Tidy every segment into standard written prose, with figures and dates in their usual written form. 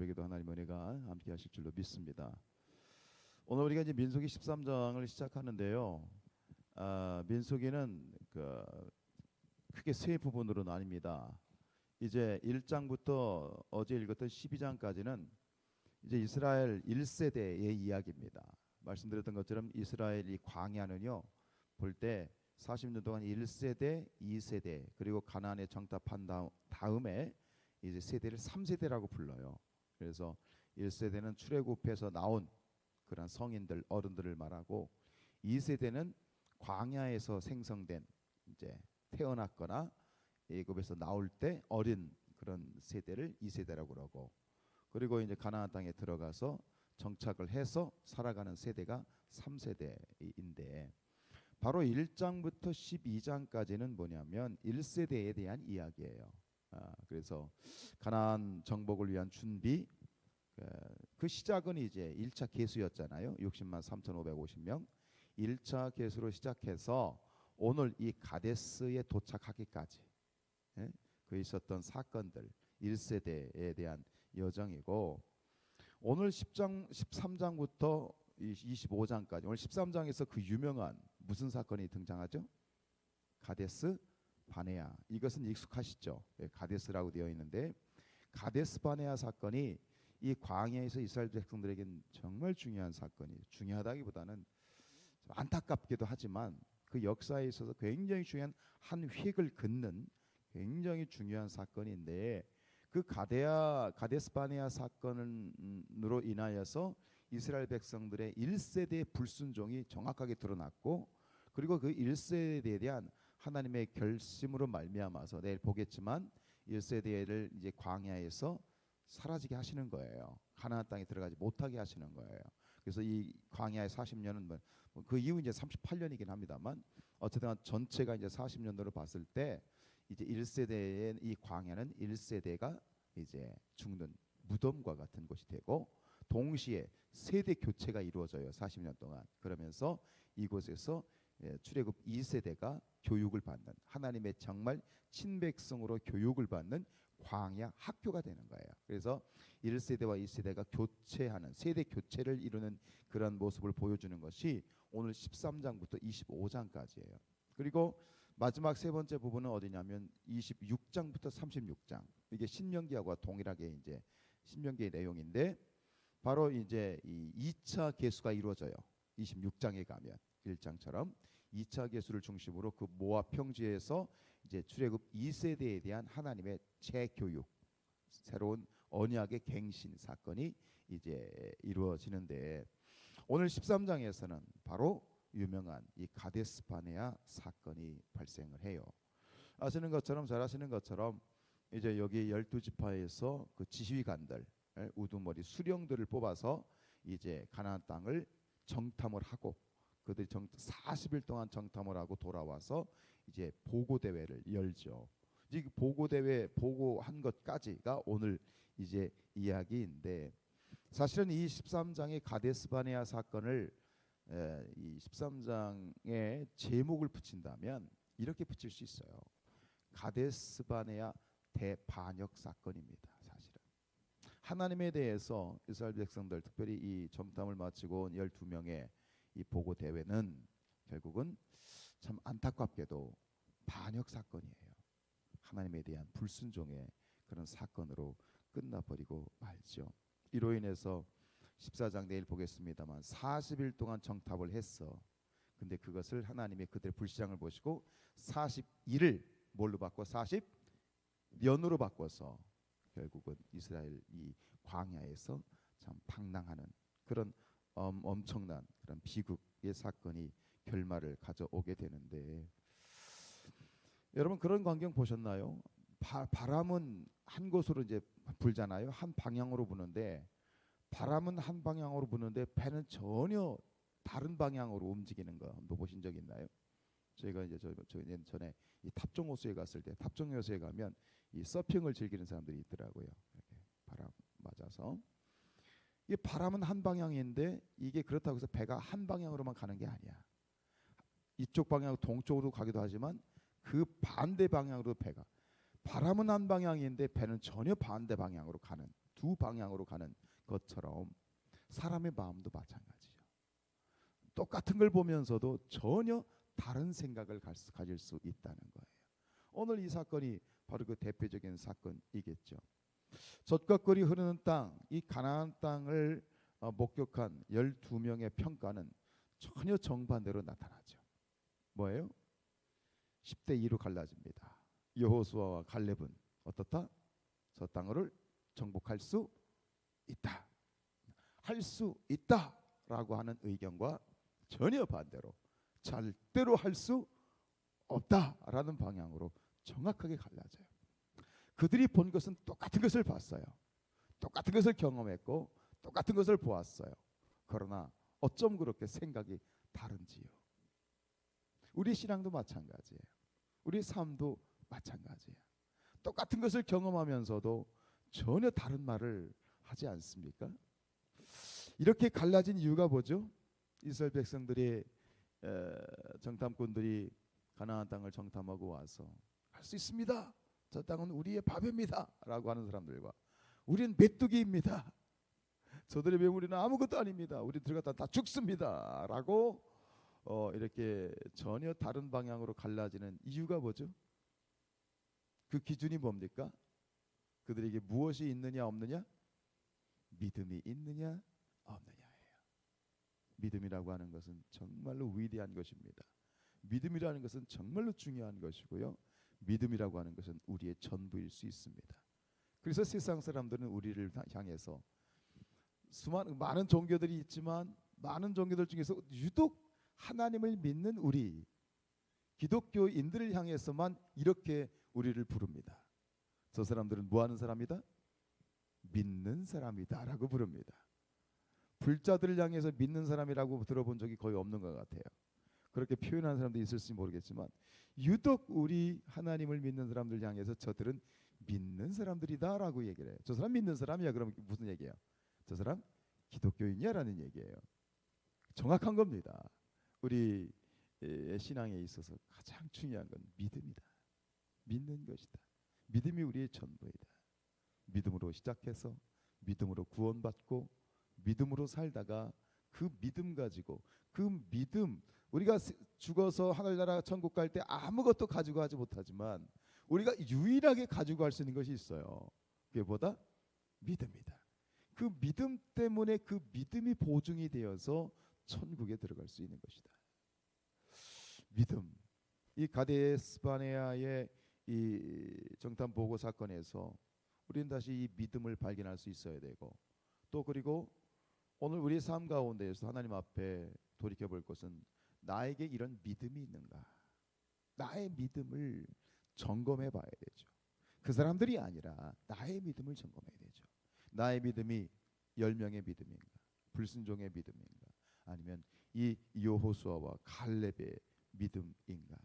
새벽에도 하나님의 은혜가 함께 하실 줄로 믿습니다. 오늘 우리가 이제 민수기 13장을 시작하는데요. 민수기는 크게 세 부분으로 나뉩니다. 이제 1장부터 어제 읽었던 12장까지는 이제 이스라엘 1세대의 이야기입니다. 말씀드렸던 것처럼 이스라엘이 광야는요, 볼 때 40년 동안 1세대, 2세대, 그리고 가나안에 정탑한 다음에 이제 세대를 3세대라고 불러요. 그래서 1세대는 출애굽해서 나온 그런 성인들, 어른들을 말하고, 2세대는 광야에서 생성된, 이제 태어났거나 애굽에서 나올 때 어린 그런 세대를 2세대라고 그러고, 그리고 이제 가나안 땅에 들어가서 정착을 해서 살아가는 세대가 3세대인데, 바로 1장부터 12장까지는 뭐냐면 1세대에 대한 이야기예요. 그래서 가나안 정복을 위한 준비, 그 시작은 이제 1차 계수였잖아요. 60만 3,550명 1차 계수로 시작해서 오늘 이 가데스에 도착하기까지 그 있었던 사건들, 1세대에 대한 여정이고, 오늘 13장부터 25장까지, 오늘 13장에서 그 유명한 무슨 사건이 등장하죠? 가데스 바네아. 이것은 익숙하시죠? 가데스라고 되어 있는데, 가데스 바네아 사건이 이 광야에서 이스라엘 백성들에게는 정말 중요한 사건이에요. 중요하다기보다는 안타깝기도 하지만 그 역사에 있어서 굉장히 중요한 한 획을 긋는 굉장히 중요한 사건인데, 그 가데스 바네아 사건으로 인하여서 이스라엘 백성들의 1세대의 불순종이 정확하게 드러났고, 그리고 그 1세대에 대한 하나님의 결심으로 말미암아서 내일 보겠지만 1세대를 이제 광야에서 사라지게 하시는 거예요. 가나안 땅에 들어가지 못하게 하시는 거예요. 그래서 이 광야의 40년은 그 이후 이제 38년이긴 합니다만, 어쨌든 전체가 이제 40년도로 봤을 때 이제 1세대의 이 광야는 1세대가 이제 죽는 무덤과 같은 곳이 되고, 동시에 세대 교체가 이루어져요. 40년 동안. 그러면서 이곳에서 출애굽 2세대가 교육을 받는, 하나님의 정말 친백성으로 교육을 받는 광야 학교가 되는 거예요. 그래서 1세대와 2세대가 교체하는, 세대 교체를 이루는 그런 모습을 보여주는 것이 오늘 13장부터 25장까지예요. 그리고 마지막 세 번째 부분은 어디냐면 26장부터 36장. 이게 신명기하고 동일하게 이제 신명기의 내용인데, 바로 이제 이 2차 계수가 이루어져요. 26장에 가면 1장처럼 2차 계수를 중심으로 그 모압 평지에서 이제 출애굽 2세대에 대한 하나님의 재교육, 새로운 언약의 갱신 사건이 이제 이루어지는데, 오늘 13장에서는 바로 유명한 이 가데스 바네아 사건이 발생을 해요. 아시는 것처럼, 잘 아시는 것처럼 이제 여기 12지파에서 그 지휘관들, 우두머리 수령들을 뽑아서 이제 가나안 땅을 정탐을 하고, 그들이 40일 동안 정탐을 하고 돌아와서 이제 보고 대회를 열죠. 이제 보고 대회 보고한 것까지가 오늘 이제 이야기인데, 사실은 이 13장의 가데스 바네아 사건을 이 13장의 제목을 붙인다면 이렇게 붙일 수 있어요. 가데스 바네아 대반역 사건입니다. 사실은 하나님에 대해서 이스라엘 백성들, 특별히 이 정탐을 마치고 온 12명의 이 보고 대회는 결국은 참 안타깝게도 반역 사건이에요. 하나님에 대한 불순종의 그런 사건으로 끝나버리고 말죠. 이로 인해서 14장 내일 보겠습니다만 40일 동안 정탐을 했어. 근데 그것을 하나님의 그들의 불신앙을 보시고 41을 뭘로 바꿔? 40년으로 바꿔서 결국은 이스라엘 이 광야에서 참 방랑하는 그런 엄청난 그런 비극의 사건이 결말을 가져오게 되는데, 여러분 그런 광경 보셨나요? 바람은 한 곳으로 이제 불잖아요. 한 방향으로 부는데, 바람은 한 방향으로 부는데 배는 전혀 다른 방향으로 움직이는 거 한번 보신 적 있나요? 저희가 이제 전에 이 탑종호수에 갔을 때, 탑종호수에 가면 이 서핑을 즐기는 사람들이 있더라고요. 이렇게 바람 맞아서. 이 바람은 한 방향인데 이게 그렇다고 해서 배가 한 방향으로만 가는 게 아니야. 이쪽 방향 동쪽으로 가기도 하지만 그 반대 방향으로 배가, 바람은 한 방향인데 배는 전혀 반대 방향으로 가는 두 방향으로 가는 것처럼 사람의 마음도 마찬가지죠. 똑같은 걸 보면서도 전혀 다른 생각을 가질 수 있다는 거예요. 오늘 이 사건이 바로 그 대표적인 사건이겠죠. 젖과 꿀이 흐르는 땅, 이 가나안 땅을 목격한 12명의 평가는 전혀 정반대로 나타나죠. 뭐예요? 10대 2로 갈라집니다. 여호수아와 갈렙은 어떻다? 저 땅을 정복할 수 있다. 할 수 있다라고 하는 의견과 전혀 반대로 절대로 할 수 없다라는 방향으로 정확하게 갈라져요. 그들이 본 것은 똑같은 것을 봤어요. 똑같은 것을 경험했고 똑같은 것을 보았어요. 그러나 어쩜 그렇게 생각이 다른지요. 우리 신앙도 마찬가지예요. 우리 삶도 마찬가지예요. 똑같은 것을 경험하면서도 전혀 다른 말을 하지 않습니까? 이렇게 갈라진 이유가 뭐죠? 이스라엘 백성들이 정탐꾼들이 가나안 땅을 정탐하고 와서 할 수 있습니다. 저 땅은 우리의 밥입니다. 라고 하는 사람들과 우리는 메뚜기입니다. 저들의 매물이는 아무것도 아닙니다. 우리 들어갔다 다 죽습니다. 라고 이렇게 전혀 다른 방향으로 갈라지는 이유가 뭐죠? 그 기준이 뭡니까? 그들에게 무엇이 있느냐 없느냐? 믿음이 있느냐 없느냐예요. 믿음이라고 하는 것은 정말로 위대한 것입니다. 믿음이라는 것은 정말로 중요한 것이고요. 믿음이라고 하는 것은 우리의 전부일 수 있습니다. 그래서 세상 사람들은 우리를 향해서 많은 종교들이 있지만 많은 종교들 중에서 유독 하나님을 믿는 우리 기독교인들을 향해서만 이렇게 우리를 부릅니다. 저 사람들은 뭐 하는 사람이다? 믿는 사람이다 라고 부릅니다. 불자들을 향해서 믿는 사람이라고 들어본 적이 거의 없는 것 같아요. 그렇게 표현하는 사람도 있을지 모르겠지만 유독 우리 하나님을 믿는 사람들 향해서 저들은 믿는 사람들이다 라고 얘기를 해요. 저 사람 믿는 사람이야. 그럼 무슨 얘기예요? 저 사람 기독교인이야 라는 얘기예요. 정확한 겁니다. 우리 신앙에 있어서 가장 중요한 건 믿음이다. 믿는 것이다. 믿음이 우리의 전부이다. 믿음으로 시작해서 믿음으로 구원받고 믿음으로 살다가 그 믿음 가지고 그 믿음 우리가 죽어서 하늘나라 천국 갈 때 아무것도 가지고 가지 못하지만 우리가 유일하게 가지고 갈 수 있는 것이 있어요. 그게 뭐다? 믿음이다. 그 믿음 때문에 그 믿음이 보증이 되어서 천국에 들어갈 수 있는 것이다. 믿음. 이 가데스 바네아의 이 정탐 보고 사건에서 우리는 다시 이 믿음을 발견할 수 있어야 되고 또 그리고 오늘 우리의 삶 가운데에서 하나님 앞에 돌이켜 볼 것은 나에게 이런 믿음이 있는가? 나의 믿음을 점검해 봐야 되죠. 그 사람들이 아니라 나의 믿음을 점검해야 되죠. 나의 믿음이 10명의 믿음인가? 불순종의 믿음인가? 아니면 이 여호수아와 갈렙의 믿음인가?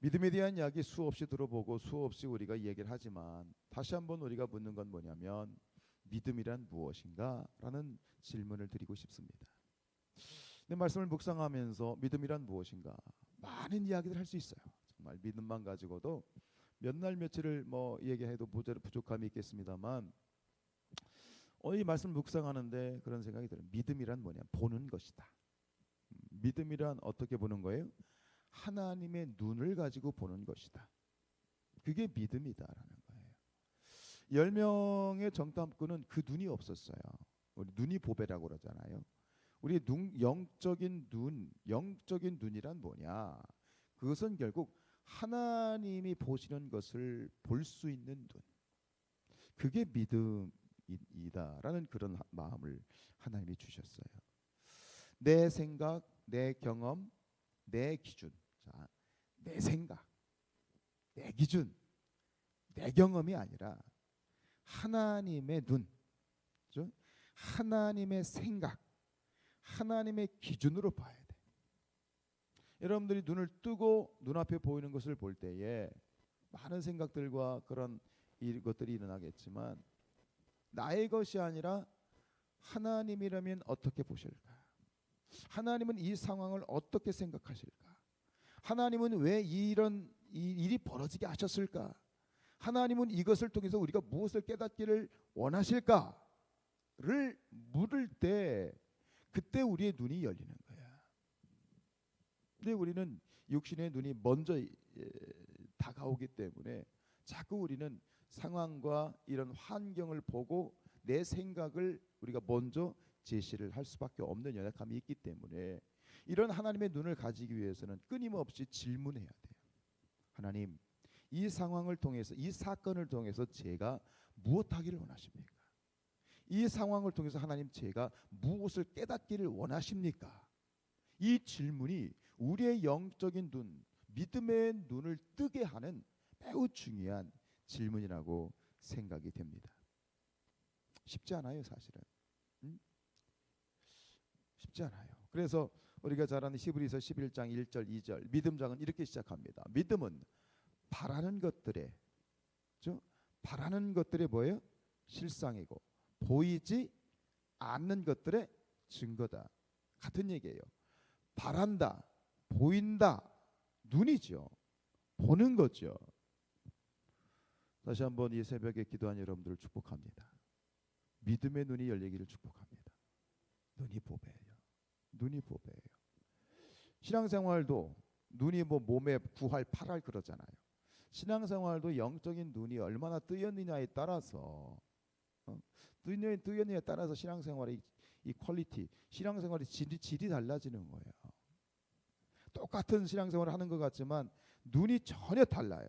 믿음에 대한 이야기 수없이 들어보고 수없이 우리가 얘기를 하지만 다시 한번 우리가 묻는 건 뭐냐면 믿음이란 무엇인가? 라는 질문을 드리고 싶습니다. 내 말씀을 묵상하면서 믿음이란 무엇인가? 많은 이야기를 할 수 있어요. 정말 믿음만 가지고도 몇 날 며칠을 뭐 얘기해도 부족함이 있겠습니다만 이 말씀 묵상하는데 그런 생각이 들어요. 믿음이란 뭐냐? 보는 것이다. 믿음이란 어떻게 보는 거예요? 하나님의 눈을 가지고 보는 것이다. 그게 믿음이다라는 거예요. 10명의 정탐꾼은 그 눈이 없었어요. 우리 눈이 보배라고 그러잖아요. 우리 영적인 눈이란 뭐냐? 그것은 결국 하나님이 보시는 것을 볼 수 있는 눈. 그게 믿음이다라는 그런 마음을 하나님이 주셨어요. 내 생각, 내 경험, 내 기준. 자, 내 생각, 내 기준, 내 경험이 아니라 하나님의 눈, 그렇죠? 하나님의 생각, 하나님의 기준으로 봐야 돼. 여러분들이 눈을 뜨고 눈앞에 보이는 것을 볼 때에 많은 생각들과 그런 것들이 일어나겠지만 나의 것이 아니라 하나님이라면 어떻게 보실까? 하나님은 이 상황을 어떻게 생각하실까? 하나님은 왜 이런 일이 벌어지게 하셨을까? 하나님은 이것을 통해서 우리가 무엇을 깨닫기를 원하실까를 물을 때 그때 우리의 눈이 열리는 거야. 근데 우리는 육신의 눈이 먼저 다가오기 때문에 자꾸 우리는 상황과 이런 환경을 보고 내 생각을 우리가 먼저 제시를 할 수밖에 없는 연약함이 있기 때문에 이런 하나님의 눈을 가지기 위해서는 끊임없이 질문해야 돼요. 하나님, 이 상황을 통해서, 이 사건을 통해서 제가 무엇하기를 원하십니까? 이 상황을 통해서 하나님, 제가 무엇을 깨닫기를 원하십니까? 이 질문이 우리의 영적인 눈, 믿음의 눈을 뜨게 하는 매우 중요한 질문이라고 생각이 됩니다. 쉽지 않아요, 사실은. 쉽지 않아요. 그래서 우리가 잘 아는 히브리서 11장 1절 2절 믿음장은 이렇게 시작합니다. 믿음은 바라는 것들의, 바라는 것들의 뭐예요? 실상이고 보이지 않는 것들의 증거다. 같은 얘기예요. 바란다, 보인다, 눈이죠. 보는 거죠. 다시 한번 이 새벽에 기도한 여러분들을 축복합니다. 믿음의 눈이 열리기를 축복합니다. 눈이 보배예요. 눈이 보배예요. 신앙생활도 눈이 뭐 몸에 9할 8할 그러잖아요. 신앙생활도 영적인 눈이 얼마나 뜨였느냐에 따라서 뜨였느냐에 따라서 신앙생활의 이 퀄리티, 신앙생활의 질이 달라지는 거예요. 똑같은 신앙생활을 하는 것 같지만 눈이 전혀 달라요.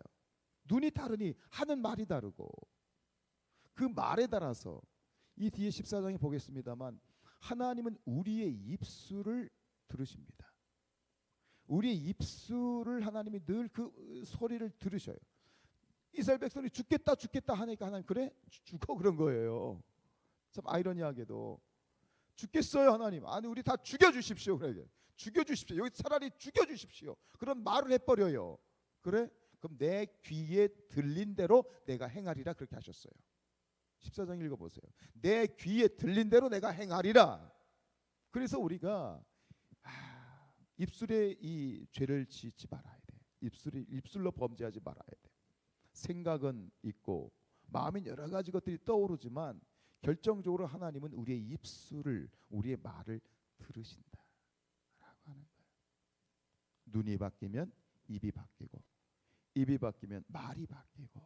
눈이 다르니 하는 말이 다르고 그 말에 따라서 이 뒤에 14장에 보겠습니다만 하나님은 우리의 입술을 들으십니다. 우리의 입술을 하나님이 늘 그 소리를 들으셔요. 이스라엘 백성이 죽겠다 죽겠다 하니까 하나님 그래? 죽어 그런 거예요. 참 아이러니하게도 죽겠어요 하나님. 아니 우리 다 죽여주십시오. 그래. 죽여주십시오. 여기 차라리 죽여주십시오. 그런 말을 해버려요. 그래? 그럼 내 귀에 들린 대로 내가 행하리라 그렇게 하셨어요. 14장 읽어보세요. 내 귀에 들린 대로 내가 행하리라. 그래서 우리가 입술에 이 죄를 짓지 말아야 돼. 입술로 범죄하지 말아야 돼. 생각은 있고 마음엔 여러 가지 것들이 떠오르지만 결정적으로 하나님은 우리의 입술을, 우리의 말을 들으신다라고 하는 거예요. 눈이 바뀌면 입이 바뀌고 입이 바뀌면 말이 바뀌고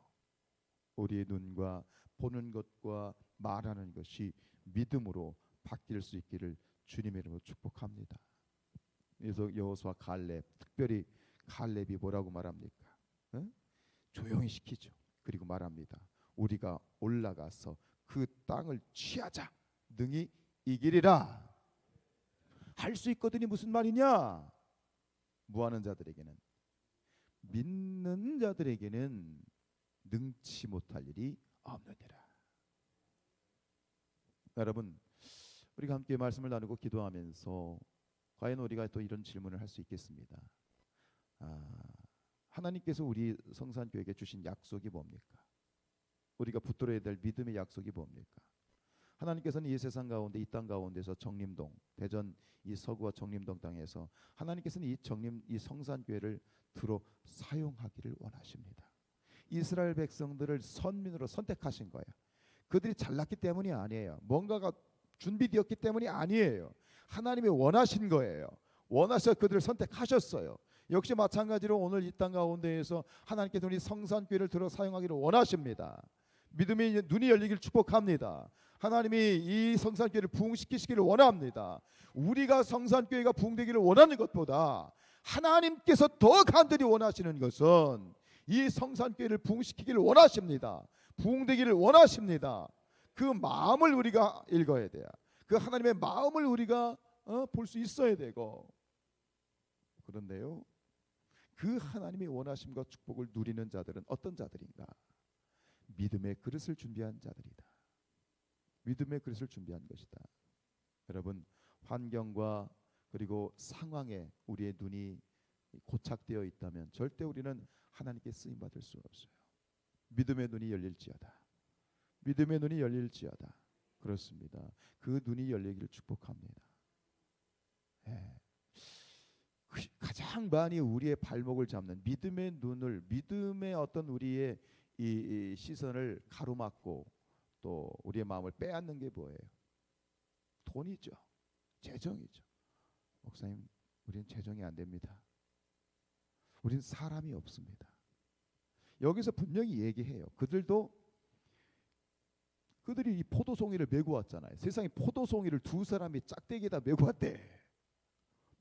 우리의 눈과 보는 것과 말하는 것이 믿음으로 바뀔 수 있기를 주님의 이름으로 축복합니다. 그래서 여호수아 갈렙, 특별히 갈렙이 뭐라고 말합니까? 조용히 시키죠. 그리고 말합니다. 우리가 올라가서 그 땅을 취하자. 능히 이기리라. 할 수 있거든이 무슨 말이냐? 무하는 자들에게는, 믿는 자들에게는 능치 못할 일이 없느니라. 여러분, 우리가 함께 말씀을 나누고 기도하면서 과연 우리가 또 이런 질문을 할 수 있겠습니다. 하나님께서 우리 성산교회에게 주신 약속이 뭡니까? 우리가 붙들어야 될 믿음의 약속이 뭡니까? 하나님께서는 이 세상 가운데, 이 땅 가운데서 정림동, 대전 이 서구와 정림동 땅에서 하나님께서는 이 성산교회를 들어 사용하기를 원하십니다. 이스라엘 백성들을 선민으로 선택하신 거예요. 그들이 잘났기 때문이 아니에요. 뭔가가 준비되었기 때문이 아니에요. 하나님이 원하신 거예요. 원하셔서 그들을 선택하셨어요. 역시 마찬가지로 오늘 이 땅 가운데에서 하나님께서 우리 성산교회를 들어 사용하기를 원하십니다. 믿음의 눈이 열리기를 축복합니다. 하나님이 이 성산교회를 부흥시키시기를 원합니다. 우리가 성산교회가 부흥되기를 원하는 것보다 하나님께서 더 간절히 원하시는 것은 이 성산교회를 부흥시키기를 원하십니다. 부흥되기를 원하십니다. 그 마음을 우리가 읽어야 돼요. 그 하나님의 마음을 우리가 볼 수 있어야 되고, 그런데요, 그 하나님의 원하심과 축복을 누리는 자들은 어떤 자들인가? 믿음의 그릇을 준비한 자들이다. 믿음의 그릇을 준비한 것이다. 여러분, 환경과 그리고 상황에 우리의 눈이 고착되어 있다면 절대 우리는 하나님께 쓰임 받을 수 없어요. 믿음의 눈이 열릴지어다. 믿음의 눈이 열릴지어다. 그렇습니다. 그 눈이 열리기를 축복합니다. 가장 많이 우리의 발목을 잡는 믿음의 눈을, 믿음의 어떤 우리의 이 시선을 가로막고 또 우리의 마음을 빼앗는 게 뭐예요? 돈이죠. 재정이죠. 목사님, 우리는 재정이 안 됩니다. 우리는 사람이 없습니다. 여기서 분명히 얘기해요. 그들이 이 포도송이를 메고 왔잖아요. 세상에 포도송이를 두 사람이 짝대기에다 메고 왔대.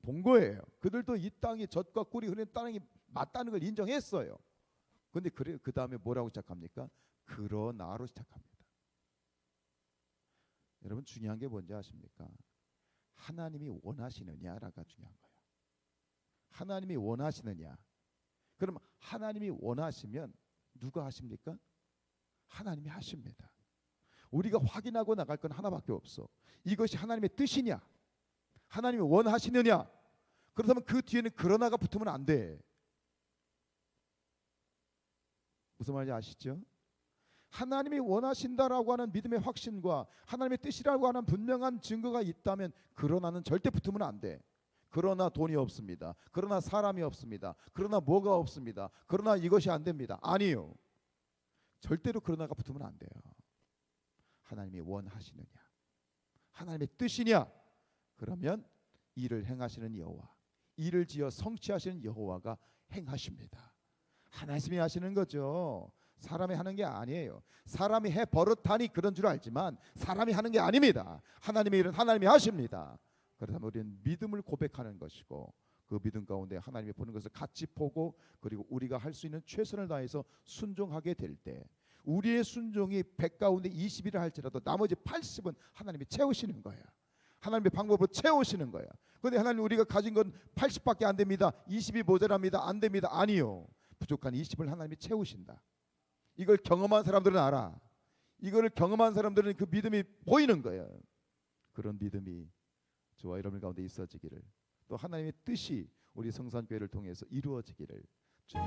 본 거예요. 그들도 이 땅이 젖과 꿀이 흐르는 땅이 맞다는 걸 인정했어요. 근데 그 다음에 뭐라고 시작합니까? 그러나로 시작합니다. 여러분, 중요한 게 뭔지 아십니까? 하나님이 원하시느냐라가 중요한 거예요. 하나님이 원하시느냐. 그럼 하나님이 원하시면 누가 하십니까? 하나님이 하십니다. 우리가 확인하고 나갈 건 하나밖에 없어. 이것이 하나님의 뜻이냐, 하나님이 원하시느냐. 그렇다면 그 뒤에는 그러나가 붙으면 안 돼. 무슨 말인지 아시죠? 하나님이 원하신다라고 하는 믿음의 확신과 하나님의 뜻이라고 하는 분명한 증거가 있다면 그러나는 절대 붙으면 안 돼. 그러나 돈이 없습니다. 그러나 사람이 없습니다. 그러나 뭐가 없습니다. 그러나 이것이 안 됩니다. 아니요. 절대로 그러나가 붙으면 안 돼요. 하나님이 원하시느냐, 하나님의 뜻이냐. 그러면 일을 행하시는 여호와, 일을 지어 성취하시는 여호와가 행하십니다. 하나님이 하시는 거죠. 사람이 하는 게 아니에요. 사람이 해 버릇하니 그런 줄 알지만 사람이 하는 게 아닙니다. 하나님의 일은 하나님이 하십니다. 그렇다면 우리는 믿음을 고백하는 것이고, 그 믿음 가운데 하나님이 보는 것을 같이 보고, 그리고 우리가 할 수 있는 최선을 다해서 순종하게 될 때, 우리의 순종이 100 가운데 20이라 할지라도 나머지 80은 하나님이 채우시는 거예요. 하나님의 방법으로 채우시는 거예요. 그런데 하나님, 우리가 가진 건 80밖에 안 됩니다. 20이 모자랍니다. 안 됩니다. 아니요. 부족한 20을 하나님이 채우신다. 이걸 경험한 사람들은 알아. 이거를 경험한 사람들은 그 믿음이 보이는 거예요. 그런 믿음이 저와 여러분 가운데 있어지기를, 또 하나님의 뜻이 우리 성산교회를 통해서 이루어지기를 주님